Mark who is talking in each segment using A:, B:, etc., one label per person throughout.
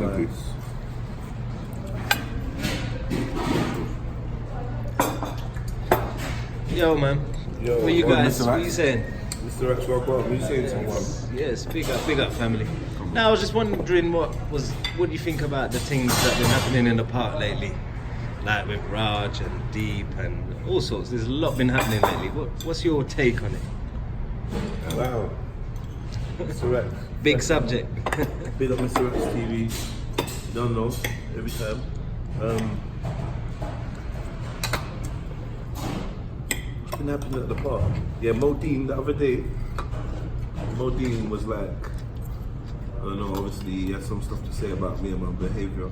A: Thank you.
B: Yo, man.
A: Yo,
B: what you
A: what,
B: guys?
A: Mr.
B: What
A: Rax?
B: you saying?
A: MistaRax, what are you saying to someone?
B: Yes, big up, family. Now, I was just wondering what do you think about the things that been happening in the park lately? Like with Raj and Deep and all sorts. There's a lot been happening lately. What's your take on it?
A: Wow. MistaRax.
B: Big subject.
A: Big up MistaRax TV. You don't know, every time. What's been happening at the park? Yeah, Modine, the other day, Modine was like, I don't know, obviously he had some stuff to say about me and my behaviour.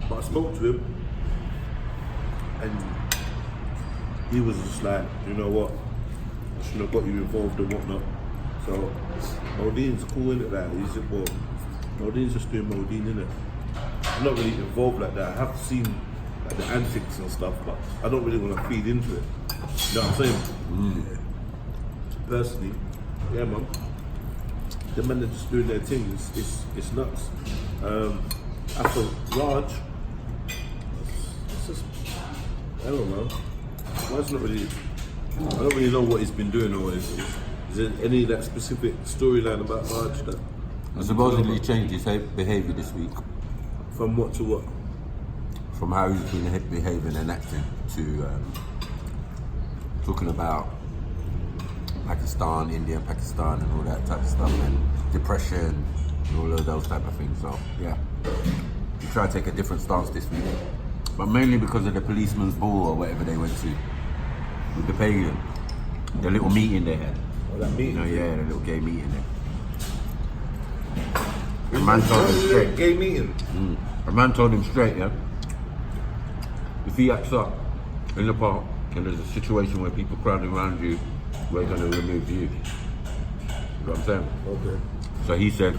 A: But I spoke to him and he was just like, you know what, I shouldn't have got you involved and whatnot. So Modine's cool in it, like he's just, well, Modine's just doing Modine, innit? I'm not really involved like that. I have seen like the antics and stuff, but I don't really want to feed into it. You know what I'm saying? Personally, yeah, man. The men are just doing their thing. It's nuts. After Raj, it's just, I don't know. Raj's not really. I don't really know what he's been doing or is there any of that specific storyline about Raj that?
C: Supposedly changed his behaviour this week.
A: From what to what?
C: From how he's been behaving and acting to talking about Pakistan, India and Pakistan and all that type of stuff and depression and all of those type of things. So yeah, he tried to take a different stance this week, but mainly because of the policeman's ball or whatever they went to with the pagan, the little meeting they had.
A: Oh, that meeting?
C: You know, yeah, the little gay meeting there. A man told him straight.
A: Gay meeting?
C: A man told him straight, yeah. If he acts up in the park and there's a situation where people crowding around you, we're going to remove you. You know what I'm saying?
A: Okay.
C: So he said,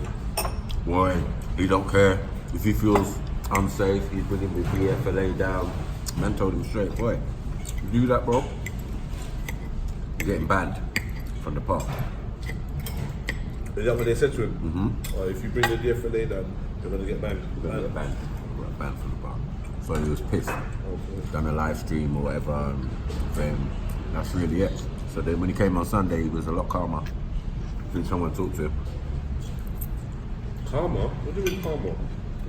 C: boy, he don't care. If he feels unsafe, he's bringing the BFLA down. Man told him straight, boy, you do that, bro, you're getting banned from the park.
A: Is that what they said to him? Or if you bring the DFLA down, you're going to get banned?
C: You're going to get banned. You're banned from the park. So he was pissed. Done a live stream or whatever, and then that's really it. So then when he came on Sunday, he was a lot calmer. I think someone talked to him.
A: Calmer? What do you mean calmer?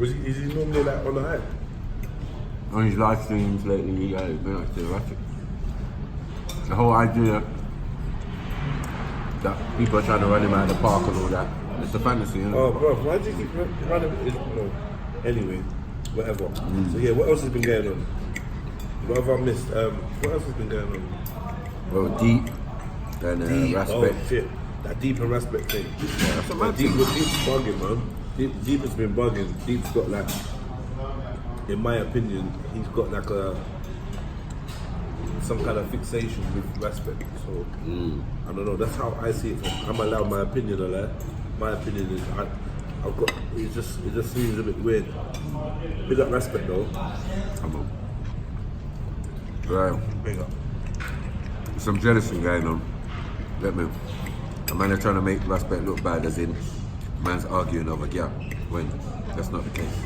A: Is he normally like on the Hyde?
C: On his live streams lately, yeah, he's been actually erratic. The whole idea that people are trying to run him out of the park and all that, it's a fantasy, isn't it?
A: Oh, bro, why do you keep running? No. Anyway, whatever. So yeah, what else has been going on? What have I missed? What else has been going on?
C: Well, Deep and
A: Deep.
C: Respect.
A: Oh shit, that Deep and Respect thing.
C: Yeah, that's a mad
A: Deep
C: thing.
A: Deep's bugging, man. Deep has been bugging. Deep's got like, in my opinion, he's got like some kind of fixation with Respect. So I don't know. That's how I see it. I'm allowed my opinion on that. My opinion is I've got. It just seems a bit weird. Big up Respect though.
C: Come on. Right.
A: Big up.
C: Some jealousy going on. Let me. A man are trying to make Respect look bad, as in man's arguing over yeah, when that's not the case.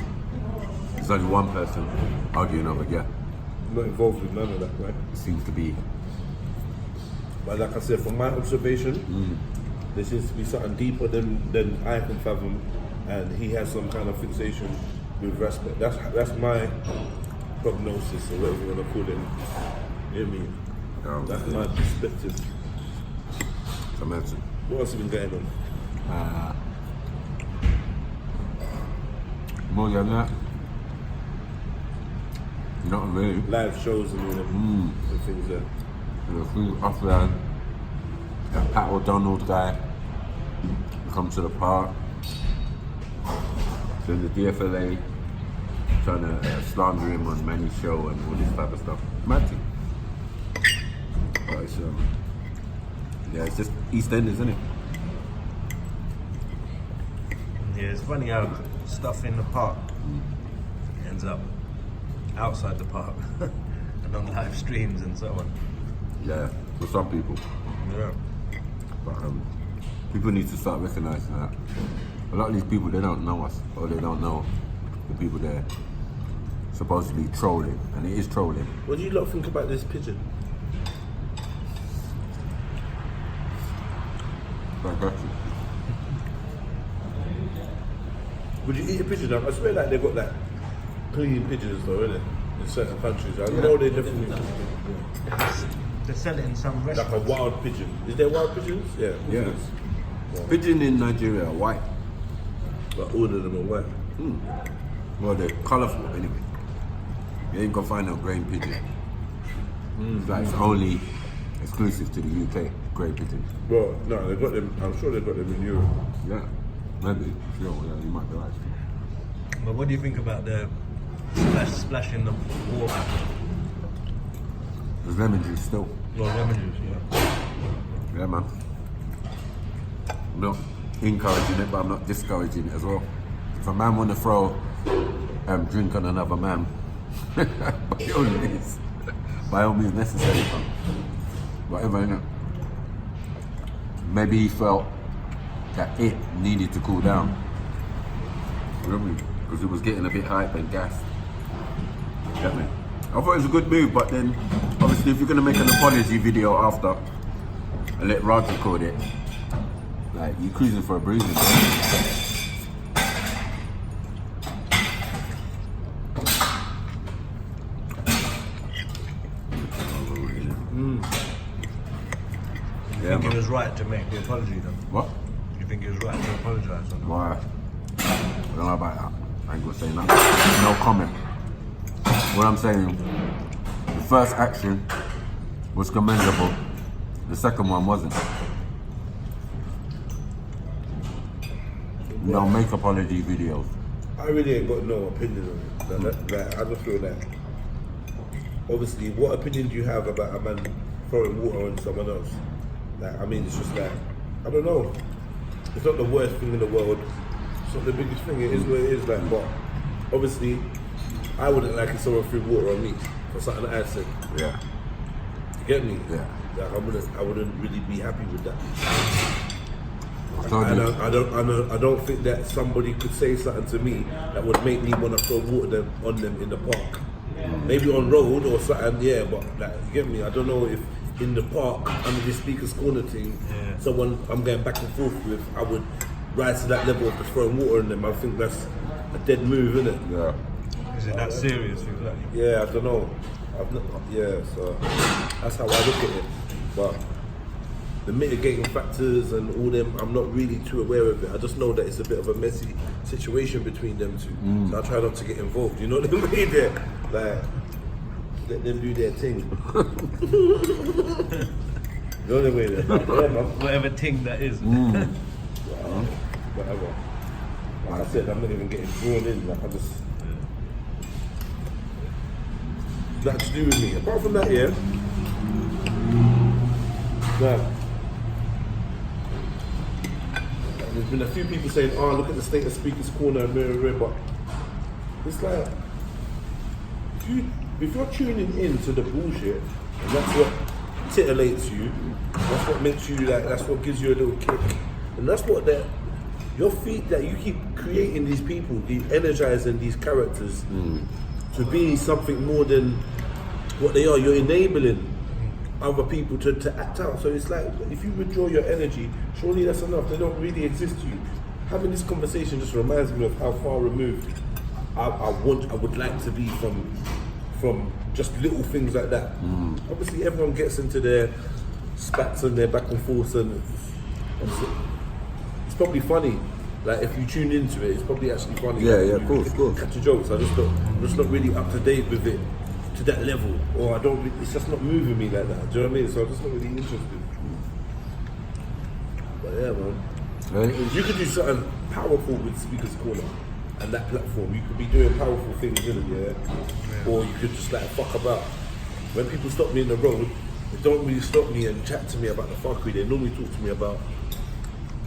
C: There's only one person arguing over yeah.
A: I'm not involved with none of that, right?
C: It seems to be.
A: But like I said, from my observation, there seems to be something deeper than I can fathom, and he has some kind of fixation with Respect. That's my prognosis, or whatever you want to call it. You know what I mean? That's my perspective.
C: So mention.
A: What else has been going on?
C: More than that. Not really.
A: Live shows and all them and things there.
C: The food offline. That Pat O'Donnell guy come to the park. Then the DFLA trying to slander him on Manny's show and all this type of stuff. Mad thing. But it's yeah, it's just EastEnders, isn't it?
B: Yeah, it's funny how stuff in the park ends up outside the park and on live streams and so on.
C: Yeah, for some people.
B: Yeah.
C: But people need to start recognising that. A lot of these people, they don't know us, or they don't know the people they're supposedly trolling, and it is trolling.
A: What do you lot think about this pigeon?
C: Fantastic.
A: Would you eat a pigeon? I swear like they've got like clean pigeons though, innit? In certain countries. I know they definitely
B: They sell it in some
A: like
B: restaurants.
A: a wild pigeon. Is there wild pigeons? Yeah.
C: Yeah. Pigeon in Nigeria are white.
A: But all of them are white.
C: Well, they're colourful anyway. You ain't gonna find no grey pigeon. It's like it's only exclusive to the UK, grey pigeon.
A: Well, no, they've got them. I'm sure they've got them in Europe.
C: Yeah, maybe. Sure, yeah, you might be right.
B: But what do you think about the splashing the water?
C: There's lemon juice still.
B: Well, lemon juice, yeah.
C: Yeah, man. I'm not encouraging it, but I'm not discouraging it as well. If a man want to throw drink on another man, by all means necessary, man. Whatever, innit? Maybe he felt that it needed to cool down. You know what I mean? Because it was getting a bit hype and gassed. Get me? I thought it was a good move, but then obviously if you're gonna make an apology video after and let Raj record it, like you're cruising for a bruising.
B: You think it was right to make the apology then?
C: What?
B: You think it was right to apologise or not?
C: Why? I don't know about that. I ain't gonna say nothing. No comment. What I'm saying, the first action was commendable. The second one wasn't. No make apology videos.
A: I really ain't got no opinion on it. Like, I just feel like, obviously, what opinion do you have about a man throwing water on someone else? Like, I mean, it's just like, I don't know. It's not the worst thing in the world. It's not the biggest thing. It is what it is. Like, but obviously, I wouldn't like if someone threw water on me for something that I said.
C: Yeah.
A: You get me?
C: Yeah.
A: Like, I wouldn't really be happy with that.
C: I told you.
A: I don't think that somebody could say something to me that would make me want to throw water on them in the park. Maybe on road or something, yeah, but like, you get me? I don't know if in the park under the speaker's corner thing, someone I'm going back and forth with, I would rise to that level of just throwing water on them. I think that's a dead move, isn't it?
C: Yeah.
B: Is it that serious? Exactly.
A: Yeah, I don't know. So that's how I look at it. But the mitigating factors and all them, I'm not really too aware of it. I just know that it's a bit of a messy situation between them two. So I try not to get involved. You know what I mean? There, like, let them do their thing. You know what I mean? Like, yeah, man.
B: Whatever thing that is.
A: Whatever. Like I said, I'm not even getting drawn in. Like I just. Nothing to do with me. Apart from that, yeah. Nah. There's been a few people saying, "Oh, look at the state of Speaker's Corner and mirror," but it's like if you're tuning in to the bullshit, and that's what titillates you, that's what makes you like, that's what gives you a little kick, and that's what your feet that you keep creating these people, energizing these characters to be something more than what they are. You're enabling other people to act out. So it's like, if you withdraw your energy, surely that's enough. They don't really exist to you. Having this conversation just reminds me of how far removed I would like to be from just little things like that. Obviously everyone gets into their spats and their back and forth, and it's probably funny. Like if you tune into it, it's probably actually funny.
C: Yeah, of course.
A: Catch the jokes. I'm just not really up to date with it to that level, or it's just not moving me like that. Do you know what I mean? So I'm just not really interested. But yeah, man. You could do something powerful with Speaker's Corner and that platform. You could be doing powerful things in it, yeah? Or you could just like fuck about. When people stop me in the road, they don't really stop me and chat to me about the fuckery. They normally talk to me about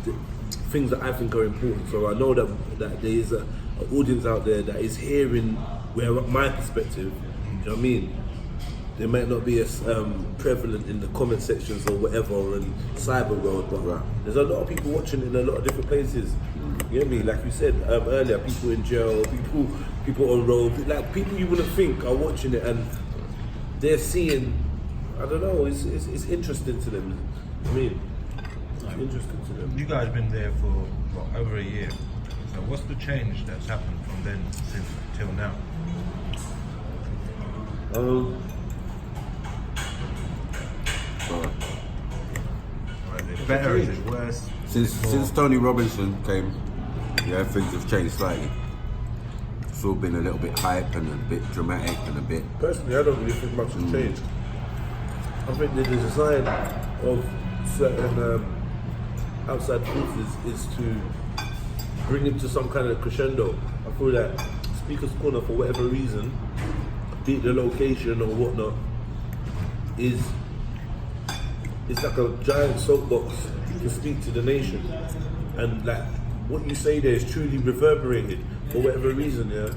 A: the things that I think are important. So I know that there is an audience out there that is hearing my perspective. You know what I mean? they might not be as prevalent in the comment sections or whatever or in cyber world, but there's a lot of people watching in a lot of different places. You get me? Like you said earlier, people in jail, people on road, like people you wouldn't think are watching it, and they're seeing. I don't know. It's interesting to them. I mean, it's interesting to them.
D: You guys been there for what, over a year. So what's the change that's happened from then till now? Is it better? Is it worse?
C: Since Tony Robinson came, yeah, things have changed slightly. It's all been a little bit hype and a bit dramatic and a bit.
A: Personally, I don't really think much has changed. I think the design of certain outside forces is to bring it to some kind of crescendo. I feel that Speaker's Corner, for whatever reason, be it the location or whatnot, is like a giant soapbox to speak to the nation, and like what you say there is truly reverberated for whatever reason, yeah.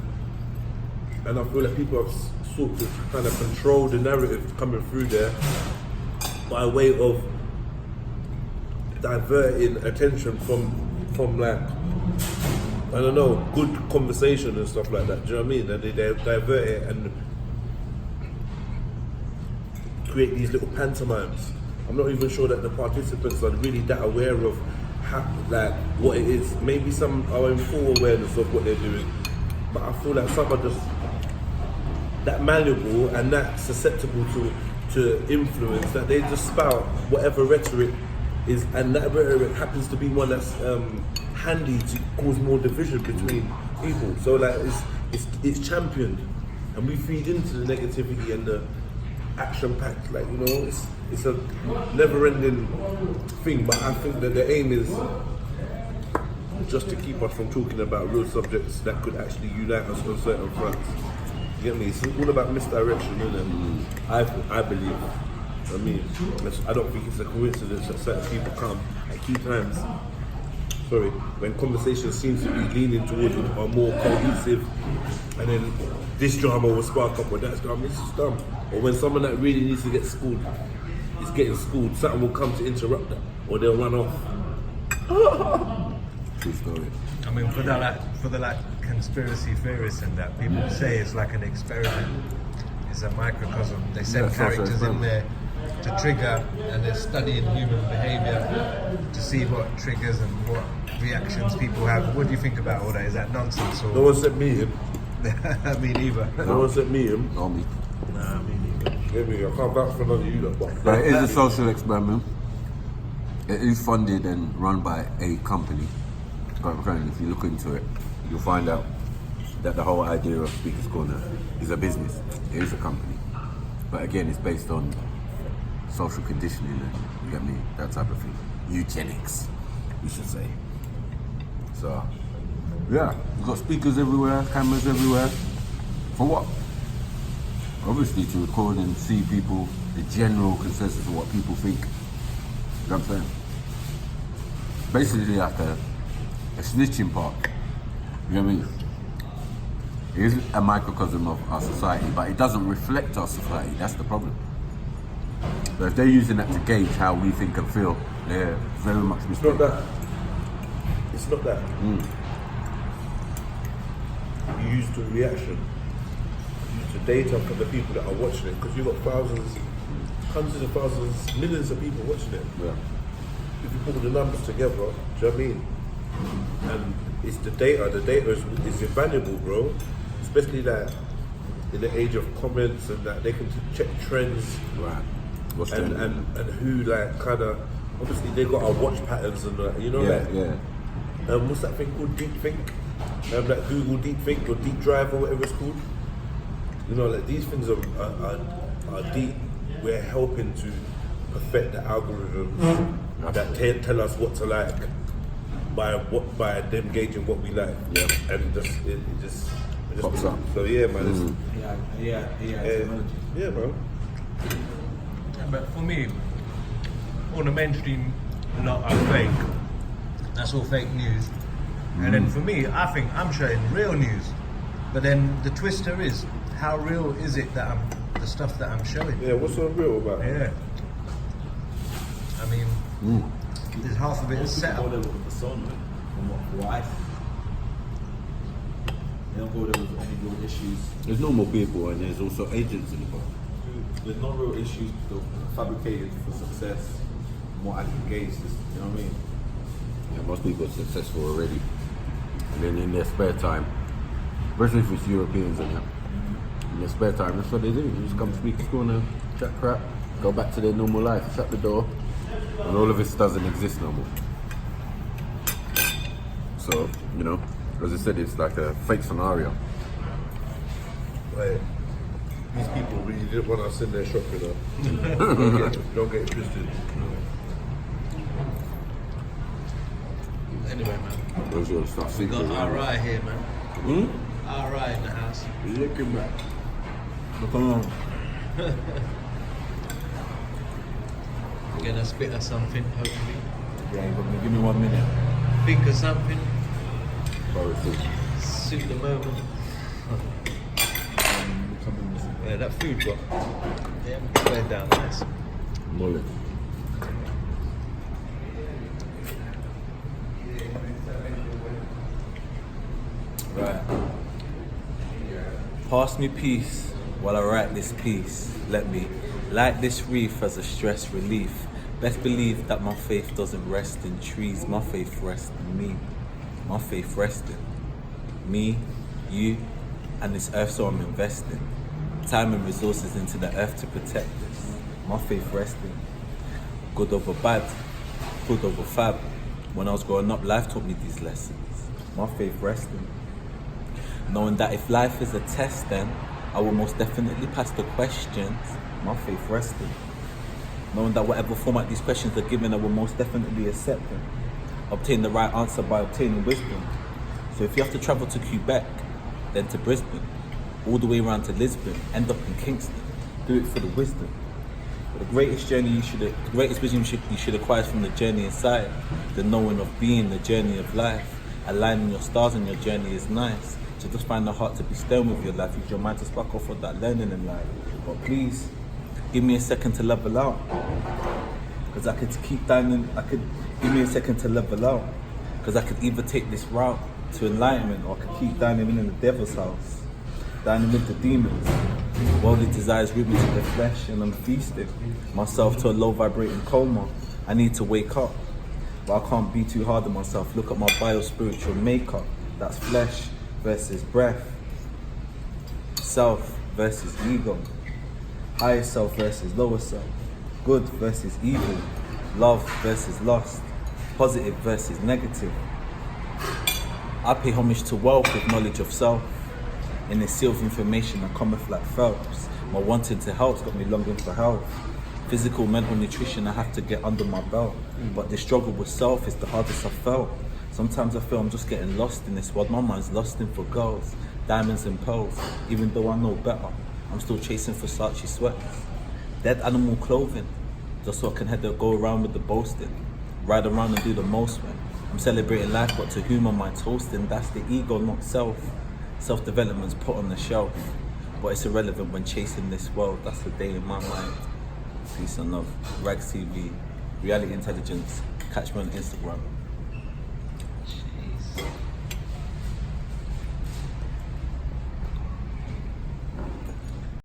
A: And I feel like people have sought to kind of control the narrative coming through there by way of diverting attention from like, I don't know, good conversation and stuff like that. Do you know what I mean? And they divert it and create these little pantomimes. I'm not even sure that the participants are really that aware of how, like, what it is. Maybe some are in full awareness of what they're doing, but I feel like some are just that malleable and that susceptible to influence that they just spout whatever rhetoric is, and that rhetoric happens to be one that's handy to cause more division between people. So like it's championed, and we feed into the negativity and the action-packed. Like, you know, it's a never-ending thing. But I think that the aim is just to keep us from talking about real subjects that could actually unite us on certain fronts. You get me? It's all about misdirection, isn't it? I believe. I mean, I don't think it's a coincidence that certain people come at key times. Sorry, when conversations seem to be leaning towards a more cohesive, and then this drama will spark up, or that's drama, it's just dumb. Or when someone that really needs to get schooled is getting schooled, something will come to interrupt that, or they'll run off.
C: True story.
D: I mean, for the conspiracy theorists and that, people say it's like an experiment. It's a microcosm. They send characters in there to trigger, and they're studying human behaviour to see what triggers and what reactions people have. What do you think about all that? Is that nonsense? Or?
A: No one sent me him.
D: Me neither.
A: No one sent me him.
C: Not me.
D: Nah, me neither.
A: Get me? I can't vouch for none of you lot.
C: But it is a social experiment. It is funded and run by a company. If you look into it, you'll find out that the whole idea of Speaker's Corner is a business. It is a company. But again, it's based on social conditioning, and you get me, that type of thing. Eugenics, we should say. So, yeah, we've got speakers everywhere, cameras everywhere. For what? Obviously to record and see people, the general consensus of what people think. You know what I'm saying? Basically like a snitching park. You know what I mean? It is a microcosm of our society, but it doesn't reflect our society. That's the problem. But if they're using that to gauge how we think and feel, they're very much mistaken.
A: It's not that. You use the reaction. You use the data from the people that are watching it, because you've got thousands, hundreds of thousands, millions of people watching it.
C: Yeah.
A: If you put the numbers together, do you know what I mean? And it's the data. The data is invaluable, bro. Especially that in the age of comments and that they can check trends.
C: Right. What's
A: and who like kind of, obviously they got our watch patterns and you know that.
C: Yeah.
A: What's that thing called? Deep Think. That Google Deep Think or Deep Drive or whatever it's called. You know, like these things are deep. We're helping to perfect the algorithms that tell us what to like by them gauging what we like.
C: Yeah.
A: And it just
C: pops up.
A: So yeah, man.
E: Yeah,
A: Yeah, bro.
D: But for me, all the mainstream lot are fake. That's all fake news. And then for me, I think I'm showing real news. But then the twister is, how real is it that the the stuff that I'm showing.
A: Yeah, what's so real about it?
D: Yeah. I mean, there's half of it is set
E: Go
D: up.
E: there with a persona and what I see. They don't go there with any real issues.
C: There's normal people and there's also agents in the bar.
E: There's no real issues. They're fabricated for success. More I can gauge this, you know what I mean?
C: Yeah, most people are successful already. And then in their spare time, especially if it's Europeans and that, in their spare time, that's what they do. They just come speak to corner, chat crap, go back to their normal life, shut the door, and all of this doesn't exist no more. So, you know, as I said, it's like a fake scenario.
A: Like, these people really didn't want us in their shop, you know. Don't get it twisted.
D: Anyway, man.
C: Those are the stuff
D: We
C: secret.
D: got RI here, man. RI in the house.
C: Looking back.
E: Look on.
D: We're gonna spit us something, hopefully.
E: Yeah, but give me 1 minute.
D: Think of something,
C: Poetry.
D: suit the moment. Yeah, that food got laid down nice.
C: Mullet.
E: Right. Pass me peace while I write this piece. Let me light this wreath as a stress relief. Best believe that my faith doesn't rest in trees. My faith rests in me. My faith rests in me, you, and this earth, so I'm investing time and resources into the earth to protect this. My faith rests in good over bad, good over fab. When I was growing up, life taught me these lessons. My faith rests in knowing that if life is a test, then I will most definitely pass the questions. My faith rests in knowing that whatever format these questions are given, I will most definitely accept them. Obtain the right answer by obtaining wisdom. So if you have to travel to Quebec, then to Brisbane, all the way around to Lisbon, end up in Kingston, do it for the wisdom. But the greatest journey the greatest wisdom you should acquire is from the journey inside, the knowing of being, the journey of life. Aligning your stars on your journey is nice. So just find the heart to be stern with your life. Use your mind to spark off of that learning in life. But please, give me a second to level out. Because I could keep dining, give me a second to level out. Because I could either take this route to enlightenment, or I could keep dining in the devil's house. Dining with the demons. Worldly desires root me to the flesh, and I'm feasting myself to a low vibrating coma. I need to wake up. But I can't be too hard on myself. Look at my bio-spiritual makeup. That's flesh versus breath. Self versus ego. Higher self versus lower self. Good versus evil. Love versus lust. Positive versus negative. I pay homage to wealth with knowledge of self. In the sea of information I cometh like Phelps. My wanting to help's got me longing for health. Physical, mental nutrition I have to get under my belt. But the struggle with self is the hardest I've felt. Sometimes I feel I'm just getting lost in this world. My mind's lusting for girls, diamonds and pearls. Even though I know better, I'm still chasing Versace sweats. Dead animal clothing, just so I can go around with the boasting. Ride around and do the most when I'm celebrating life, but to whom am I toasting? That's the ego, not self. Self-development's put on the shelf, but it's irrelevant when chasing this world. That's the day in my mind. Peace and love. Rags TV, Reality Intelligence. Catch me on Instagram.